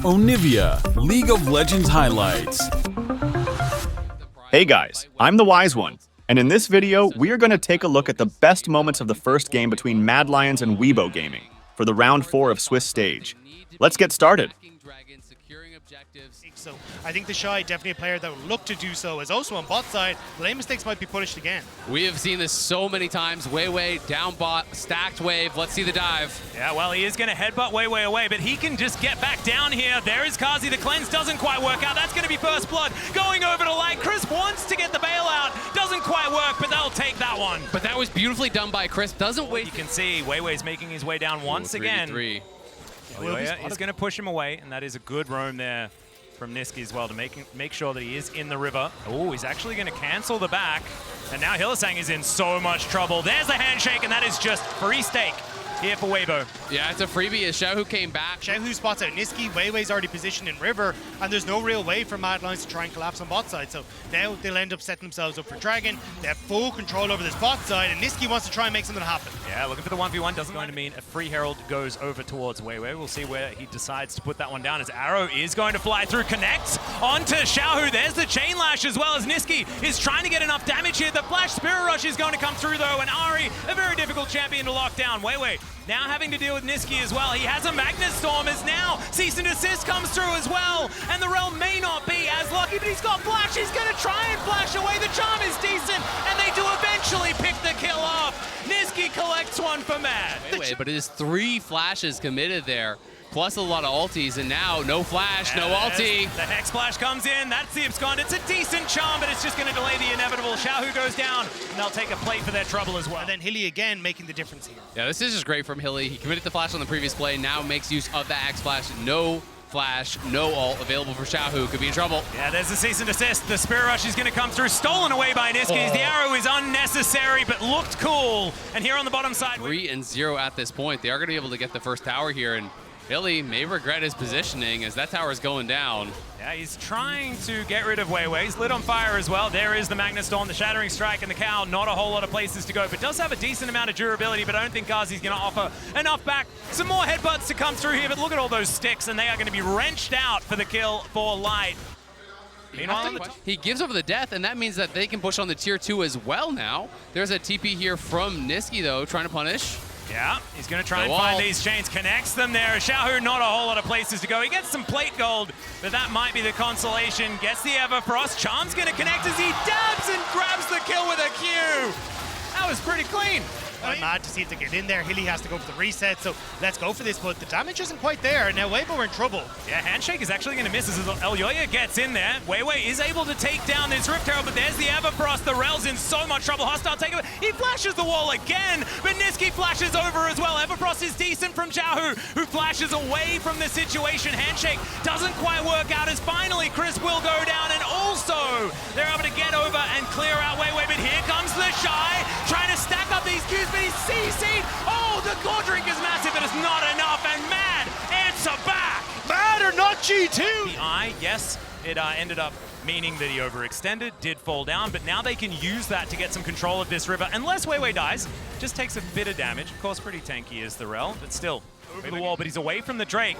Onivia, League of Legends highlights. Hey guys, I'm the Wise One, and in this video, we are going to take a look at the best moments of the first game between Mad Lions and Weibo Gaming for the round 4 of Swiss Stage. Let's get started. So I think the Shy definitely a player that would look to do so, as also on bot side, lane mistakes might be punished again. We have seen this so many times. Weibo down bot, stacked wave. Let's see the dive. Yeah, well, he is going to headbutt Weibo away, but he can just get back down here. There is Kazi. The cleanse doesn't quite work out. That's going to be first blood going over to lane. Chris wants to get the bailout. Doesn't quite work, but they'll take that one. But that was beautifully done by Chris. Doesn't wait. You can see Weibo is making his way down once again. He's going to push him away, and that is a good roam there from Niski as well to make sure that he is in the river. Oh, he's actually going to cancel the back. And now Hylissang is in so much trouble. There's the handshake, and that is just free stake here for Weibo. Yeah, it's a freebie as Xiaohu came back. Xiaohu spots out Niski, Weiwei's already positioned in river, and there's no real way for Mad Lions to try and collapse on bot side. So now they'll end up setting themselves up for Dragon. They have full control over this bot side, and Niski wants to try and make something happen. Yeah, looking for the 1v1 doesn't going to mean a free herald goes over towards Weibo. We'll see where he decides to put that one down, as Arrow is going to fly through, connects onto Xiaohu. There's the chain lash as well, as Niski is trying to get enough damage here. The flash spirit rush is going to come through though, and Ari, a very difficult champion to lock down. Weibo now having to deal with Niski as well. He has a Magnet Storm, as now cease and desist comes through as well, and the Realm may not be as lucky, but he's got flash. He's going to try and flash away. The charm is decent, and they do eventually pick the kill off. Niski collects one for Mad. But it is 3 flashes committed there, plus a lot of ultis, and now no flash, no ulti. The Hex Splash comes in, that's the abscond. It's a decent charm, but it's just going to delay the inevitable. Xiaohu goes down, and they'll take a plate for their trouble as well. And then Hilly again making the difference here. Yeah, this is just great from Hilly. He committed the flash on the previous play, now makes use of the Hex Splash. No flash, no ult available for Xiaohu. Could be in trouble. Yeah, there's the cease and desist. The Spirit Rush is going to come through, stolen away by Niski. The arrow is unnecessary, but looked cool. And here on the bottom side, 3-0 at this point. They are going to be able to get the first tower here, and Hilly may regret his positioning as that tower is going down. Yeah, he's trying to get rid of Weibo. He's lit on fire as well. There is the Magnet Storm, the Shattering Strike, and the Cow. Not a whole lot of places to go, but does have a decent amount of durability, but I don't think Ghazi's going to offer enough back. Some more headbutts to come through here, but look at all those sticks, and they are going to be wrenched out for the kill for Light. He gives over the death, and that means that they can push on the tier 2 as well now. There's a TP here from Niski, though, trying to punish. Yeah, he's going to try and find these chains, connects them there. Xiaohu, not a whole lot of places to go. He gets some plate gold, but that might be the consolation. Gets the Everfrost. Charm's going to connect as he dabs and grabs the kill with a Q. That was pretty clean. I'm mad to see if they get in there. Hilly has to go for the reset, so let's go for this, but the damage isn't quite there. Now Weibo are in trouble. Yeah, handshake is actually going to miss as Elyoya gets in there. Weibo is able to take down this Rift Herald, but there's the Everfrost. The Rel's in so much trouble. Hostile takeover. He flashes the wall again, but Niski flashes over as well. Everfrost is decent from Xiaohu, who flashes away from the situation. Handshake doesn't quite work out, as finally Chris will go down, and also they're able to get over and clear out Weibo, but here comes the Shy, trying to stack up these Qs, but he's CC'd. Oh, the core drink is massive, but it's not enough, and Mad answer back. Mad or not G2? The eye, yes, it ended up meaning that he overextended, did fall down, but now they can use that to get some control of this river. Unless Weibo dies, just takes a bit of damage. Of course, pretty tanky is the Rel, but still over the wall, but he's away from the Drake.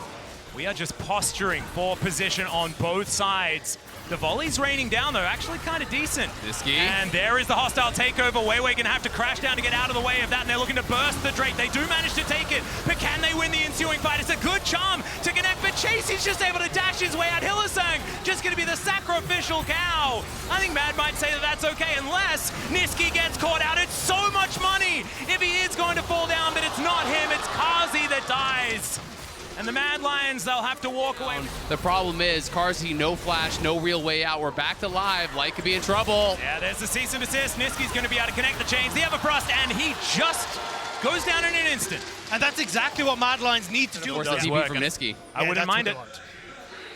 We are just posturing for position on both sides. The volley's raining down, though, actually kind of decent. Niski. And there is the hostile takeover. Weibo going to have to crash down to get out of the way of that, and they're looking to burst the Drake. They do manage to take it, but can they win the ensuing fight? It's a good charm to connect, but Chase is just able to dash his way out. Hylissang just going to be the sacrificial cow. I think Mad might say that that's okay, unless Niski gets caught out. It's so much money if he is going to fall down, but it's not him. It's Kazi that dies. And the Mad Lions, they'll have to walk away. The problem is, Karzi, no flash, no real way out. We're back to live. Light could be in trouble. Yeah, there's the cease and desist. Niski's going to be able to connect the chains. The Everfrost, and he just goes down in an instant. And that's exactly what Mad Lions need to do. Force the TP from Niski. I wouldn't mind it.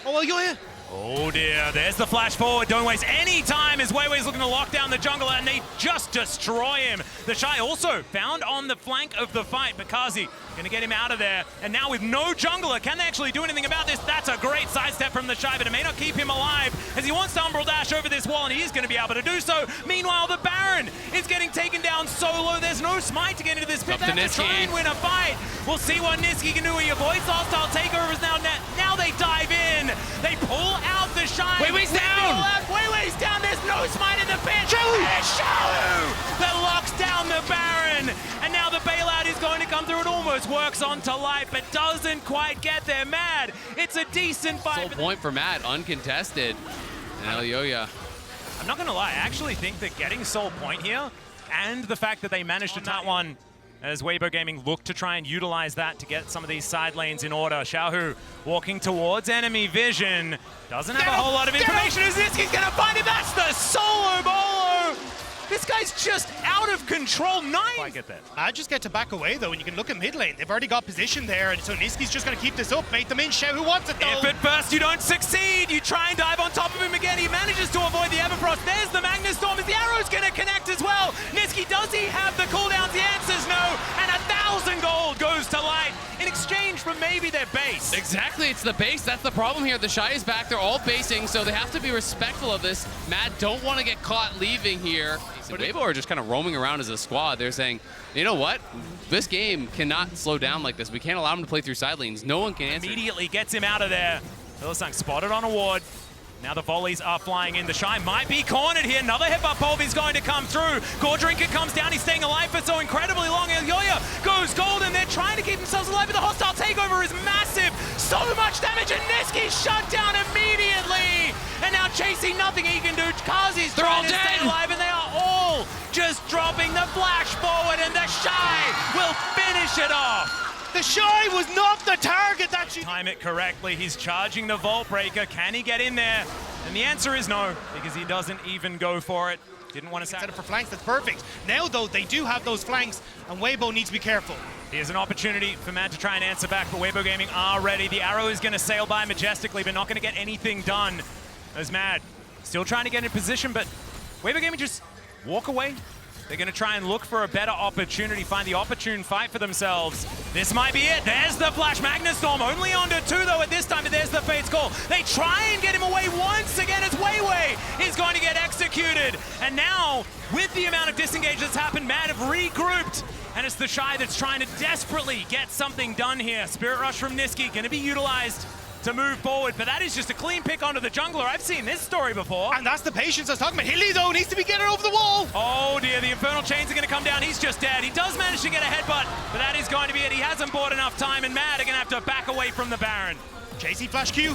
Oh, well, yeah. Oh dear, there's the flash forward. Don't waste any time as Weibo's looking to lock down the jungle, and they just destroy him. The Shy also found on the flank of the fight, but Kazi Gonna get him out of there. And now with no jungler, can they actually do anything about this? That's a great sidestep from the Shy, but it may not keep him alive as he wants to Umbral Dash over this wall, and he is gonna be able to do so. Meanwhile, the Baron is getting taken down solo. There's no smite to get into this pit. They have to try and win a fight. We'll see what Niski can do. He avoids hostile takeovers now. Now they dive in. They pull out the Shy. Weiwei's down. Weiwei's down. There's no smite in the pit. There's Shaohu that locks down the Baron. And now the bailout is going to come through. It almost works onto light, but doesn't quite get there. Mad, it's a decent fight. Sole point for Mad, uncontested. And Elyoya. I'm not gonna lie, I actually think that getting sole point here and the fact that they managed to tap one as Weibo Gaming look to try and utilize that to get some of these side lanes in order. Shaohu walking towards enemy vision. Doesn't have a whole lot of information. Is this? He's gonna find it. That's the solo bolo. This guy's just out of control. I get that. I just get to back away though, and you can look at mid lane. They've already got position there, and so Niski's just going to keep this up, bait them in. Shaohu wants it though. If at first you don't succeed, you try and dive on top of him again. He manages to avoid the Everfrost. There's the Magnus Storm as the arrow's going to connect as well. Niski, does he have the cooldowns? The answer's no, and 1,000 gold goes to Light in exchange for maybe their base. Exactly, it's the base. That's the problem here. The Shy is back. They're all basing, so they have to be respectful of this. Mad don't want to get caught leaving here. But Weibo are just kind of roaming around as a squad. They're saying, you know what? This game cannot slow down like this. We can't allow him to play through side lanes. No one can answer. Immediately gets him out of there. Hylissang spotted on a ward. Now the volleys are flying in. The Shy might be cornered here. Another headbutt pulve is going to come through. Goredrinker comes down. He's staying alive for so incredibly long. Elyoya goes gold, and they're trying to keep themselves alive, but the hostile takeover is massive. So much damage, and Niski shut down immediately. And now chasing, nothing he can do. Kazi's trying to stay alive, and they are all just dropping the flash forward, and the Shy will finish it off. The Shy was not the target that she... Time it correctly. He's charging the Vault Breaker. Can he get in there? And the answer is no, because he doesn't even go for it. Didn't want to set it for flanks. That's perfect. Now, though, they do have those flanks, and Weibo needs to be careful. Here's an opportunity for Mad to try and answer back, but Weibo Gaming are ready. The arrow is going to sail by majestically, but not going to get anything done. As Mad still trying to get in position, but Weibo Gaming just walk away. They're going to try and look for a better opportunity, find the opportune fight for themselves. This might be it. There's the flash. Magnus Storm only onto 2 though at this time, but there's the Fate's Call. They try and get him away once again as Weiwei is going to get executed. And now, with the amount of disengage that's happened, Mad have regrouped. And it's the Shy that's trying to desperately get something done here. Spirit Rush from Niski going to be utilized to move forward, but that is just a clean pick onto the jungler. I've seen this story before. And that's the patience I was talking about. Hilly, though, needs to be getting over the wall. Oh, dear, the Infernal Chains are going to come down. He's just dead. He does manage to get a headbutt, but that is going to be it. He hasn't bought enough time, and Mad are going to have to back away from the Baron. JC flash Q.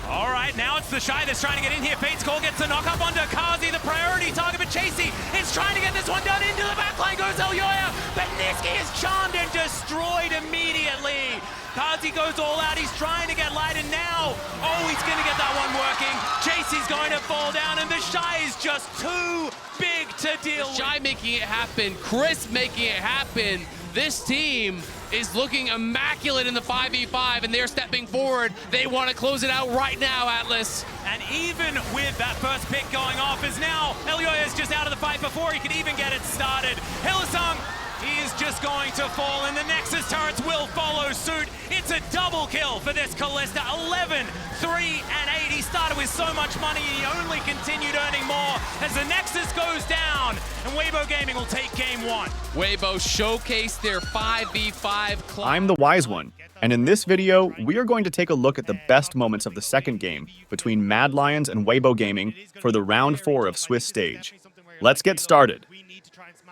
All right, now it's the Shy that's trying to get in here. Fate's Call gets the knock up onto Kazi, the priority target, but Chasey is trying to get this one done. Into the backline goes Elyoya, but Niski is charmed and destroyed immediately. Kazi goes all out, he's trying to get Light, and now, oh, he's gonna get that one working. Chasey's going to fall down, and the Shy is just too big to deal with. Shy making it happen, Chris making it happen. This team is looking immaculate in the 5v5, and they're stepping forward. They want to close it out right now, Atlas. And even with that first pick going off, is now Elyoya is just out of the fight before he could even get it started. Hylissang, he is just going to fall, and the Nexus turrets will follow suit. It's a double kill for this Kalista. 11, 3, and 8. He started with so much money, and he only continued earning more as the Nexus goes down, and Weibo Gaming will take game 1. Weibo showcased their 5v5 I'm the Wise One, and in this video, we are going to take a look at the best moments of the second game between Mad Lions and Weibo Gaming for the round 4 of Swiss Stage. Let's get started.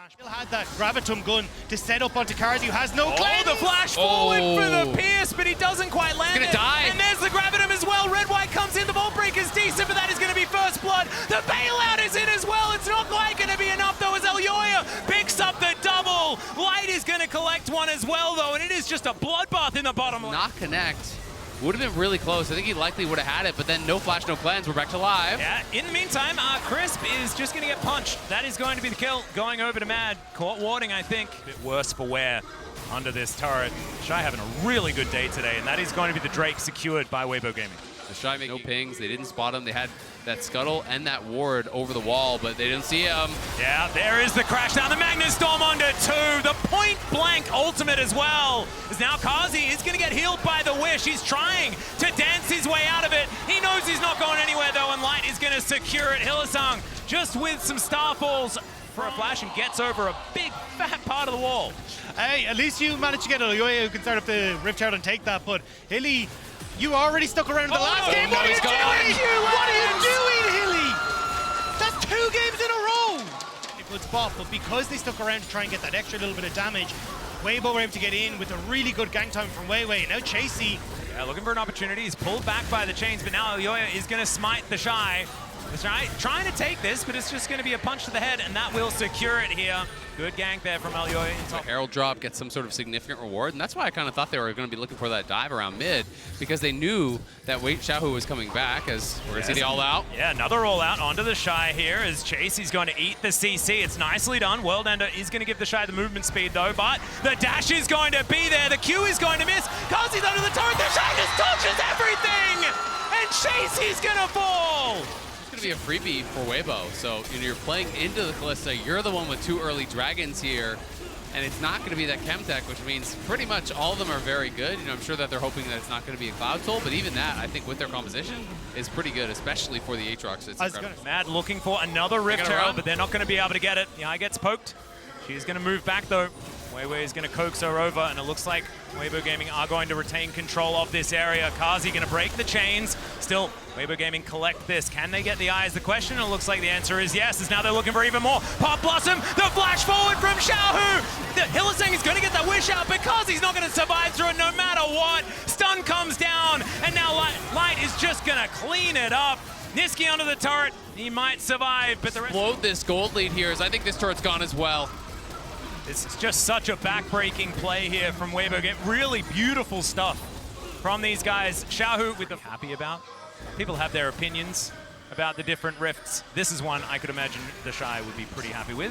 Still had that Gravitum gun to set up onto Karzi, who has no claim. Oh, the flash forward for the Pierce, but he doesn't quite land He's it. gonna die. And there's the Gravitum as well. Red-White comes in, the Vault Breaker's decent, but that is going to be first blood. The bailout is in as well. It's not quite going to be enough, though, as Elyoya picks up the double. Light is going to collect one as well, though, and it is just a bloodbath in the bottom lane. Not connect. Would have been really close. I think he likely would have had it, but then no flash, no cleanse. We're back to live. Yeah, in the meantime, Crisp is just going to get punched. That is going to be the kill. Going over to Mad. Caught warding, I think. A bit worse for wear under this turret. Shy having a really good day today, and that is going to be the Drake secured by Weibo Gaming. The Shy make no pings. They didn't spot him. They had that scuttle and that ward over the wall, but they didn't see him. Yeah, there is the crash down. The Magnus Storm onto 2. The point blank ultimate as well. As now Kazi is going to get healed by the Wish. He's trying to dance his way out of it. He knows he's not going anywhere though, and Light is going to secure it. Hylissang just with some Starfalls for a flash and gets over a big fat part of the wall. Hey, at least you managed to get Elyoya who can start up the Rift Shroud and take that, but Hilly, you already stuck around in the last game. What are you doing? What are you doing, Hilly? That's 2 games in a row. A good spot, but because they stuck around to try and get that extra little bit of damage, Weibo were able to get in with a really good gang time from Weiwei. Now Chasey. Yeah, looking for an opportunity. He's pulled back by the chains, but now Elyoya is going to smite the Shy. The Shy trying to take this, but it's just going to be a punch to the head, and that will secure it here. Good gank there from Elyoya. So Herald drop gets some sort of significant reward, and that's why I kind of thought they were going to be looking for that dive around mid, because they knew that Xiaohu was coming back, as we're going to see the all-out. Yeah, another all-out onto the Shy here as Chasey's going to eat the CC. It's nicely done. World Ender is going to give the Shy the movement speed, though, but the dash is going to be there. The Q is going to miss. Kazi's under the turret. The Shy just touches everything, and Chasey's going to fall. It's going to be a freebie for Weibo. So you're playing into the Kalista. You're the one with 2 early dragons here, and it's not going to be that Chemtech, which means pretty much all of them are very good. I'm sure that they're hoping that it's not going to be a Cloud Soul, but even that, I think with their composition, is pretty good, especially for the Aatrox. It's incredible. Mad looking for another Rift Herald, but they're not going to be able to get it. The eye gets poked. She's going to move back, though. Weiwei is going to coax her over, and it looks like Weibo Gaming are going to retain control of this area. Kazi going to break the chains. Still, Weibo Gaming collect this. Can they get the eye is the question, and it looks like the answer is yes, as now they're looking for even more. Pop Blossom, the flash forward from Xiaohu! The Hylissang is going to get that Wish out, but Kazi's not going to survive through it no matter what. Stun comes down, and now Light is just going to clean it up. Niski under the turret, he might survive, but the rest... Explode this gold lead here, as I think this turret's gone as well. This is just such a back-breaking play here from Weibo. Get really beautiful stuff from these guys. Xiaohu with the happy about. People have their opinions about the different rifts. This is one I could imagine the Shy would be pretty happy with.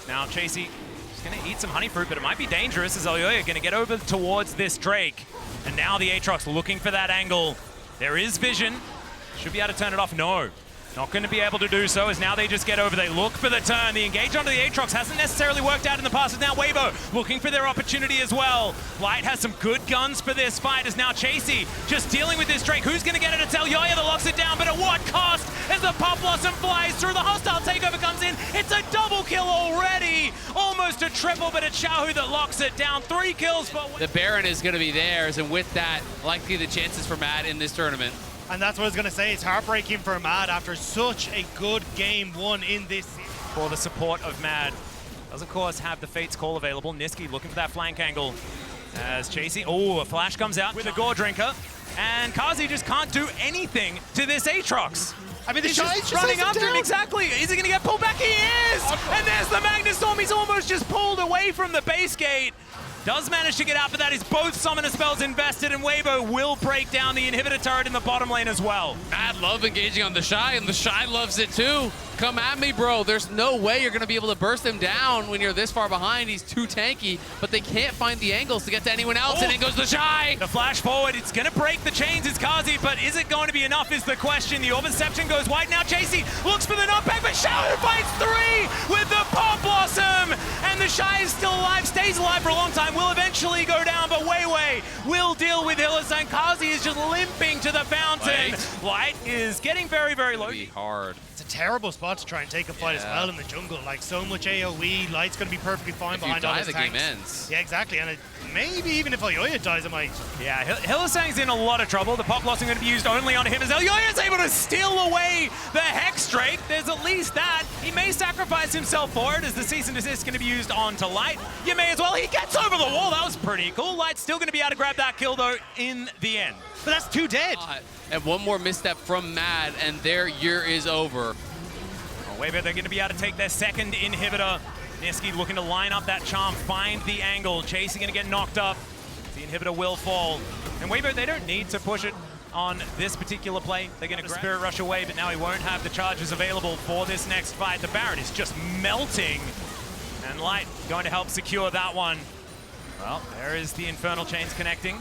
Now Chasey is going to eat some honey fruit, but it might be dangerous as Elyoya going to get over towards this Drake. And now the Aatrox looking for that angle. There is vision. Should be able to turn it off. No. Not going to be able to do so, as now they just get over. They look for the turn. The engage onto the Aatrox hasn't necessarily worked out in the past. As now Weibo looking for their opportunity as well. Light has some good guns for this fight, as now Chasey just dealing with this Drake. Who's going to get it? It's Elyoya that locks it down, but at what cost? As the Pop Blossom flies through, the hostile takeover comes in. It's a double kill already. Almost a triple, but it's Xiaohu that locks it down. 3 kills for... The Baron is going to be theirs, and with that, likely the chances for Mad in this tournament. And that's what I was going to say. It's heartbreaking for Mad after such a good game won in this season. For the support of Mad. Does, of course, have the Fate's Call available. Niski looking for that flank angle. As Chasey, a flash comes out with a Gore Drinker. And Kazi just can't do anything to this Aatrox. I mean, the Shy's just running after him, down. exactly. Is he going to get pulled back? He is! And there's the Magnus Storm. He's almost just pulled away from the base gate. Does manage to get out, but that is both summoner spells invested, and Weibo will break down the inhibitor turret in the bottom lane as well. Mad love engaging on the Shy, and the Shy loves it too. Come at me, bro. There's no way you're going to be able to burst him down when you're this far behind. He's too tanky, but they can't find the angles to get to anyone else, and in goes the Shy. The flash forward, it's going to break the chains, it's Kazi, but is it going to be enough is the question. The Orb-Inception goes wide. Now Chasey looks for the knockback, but Xiaohu fights 3 with the Pop Blossom, and the Shy is still alive, stays alive for a long time, will eventually go down, but Weiwei will deal with Hylissang. Kazi is just limping to the fountain. Light is getting very, very low. Be hard. It's a terrible spot to try and take a fight as well in the jungle. Like, so much AoE, Light's going to be perfectly fine behind all his tanks. The game ends. Yeah, exactly. And maybe even if Elyoya dies, it might. Yeah, Hylissang's in a lot of trouble. The Pop Blossom going to be used only on him as Elyoya's able to steal away the Hex Drake. There's at least that. He may sacrifice himself for it, as the Cease and Desist going to be used onto Light. You may as well. He gets over the wall. That was pretty cool. Light's still going to be able to grab that kill, though, in the end. But that's 2 dead. And one more misstep from Mad, and their year is over. Weibo, they're going to be able to take their second inhibitor. Niski looking to line up that charm, find the angle. Chasey going to get knocked up. The inhibitor will fall. And Weibo, they don't need to push it on this particular play. They're going to Spirit Rush away, but now he won't have the charges available for this next fight. The Baron is just melting. And Light going to help secure that one. Well, there is the Infernal Chains connecting.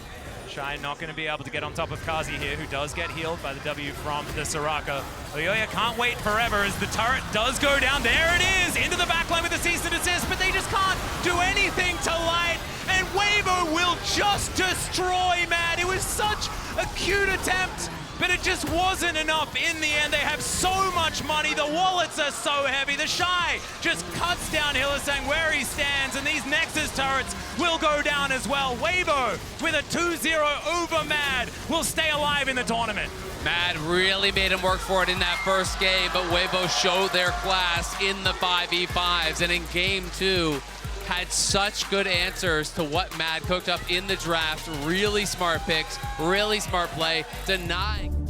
Shy not going to be able to get on top of Kazi here, who does get healed by the W from the Soraka. Oyoya can't wait forever as the turret does go down. There it is, into the backline with the cease and desist, but they just can't do anything to light. And Weibo will just destroy Mad. It was such a cute attempt, but it just wasn't enough in the end. They have so much money. The wallets are so heavy. The Shy just cuts down Hylissang where he stands, and these Nexus turrets will go down as well. Weibo with a 2-0 over Mad will stay alive in the tournament. Mad really made him work for it in that first game, but Weibo showed their class in the 5v5s, and in game 2, had such good answers to what Mad cooked up in the draft. Really smart picks, really smart play, denying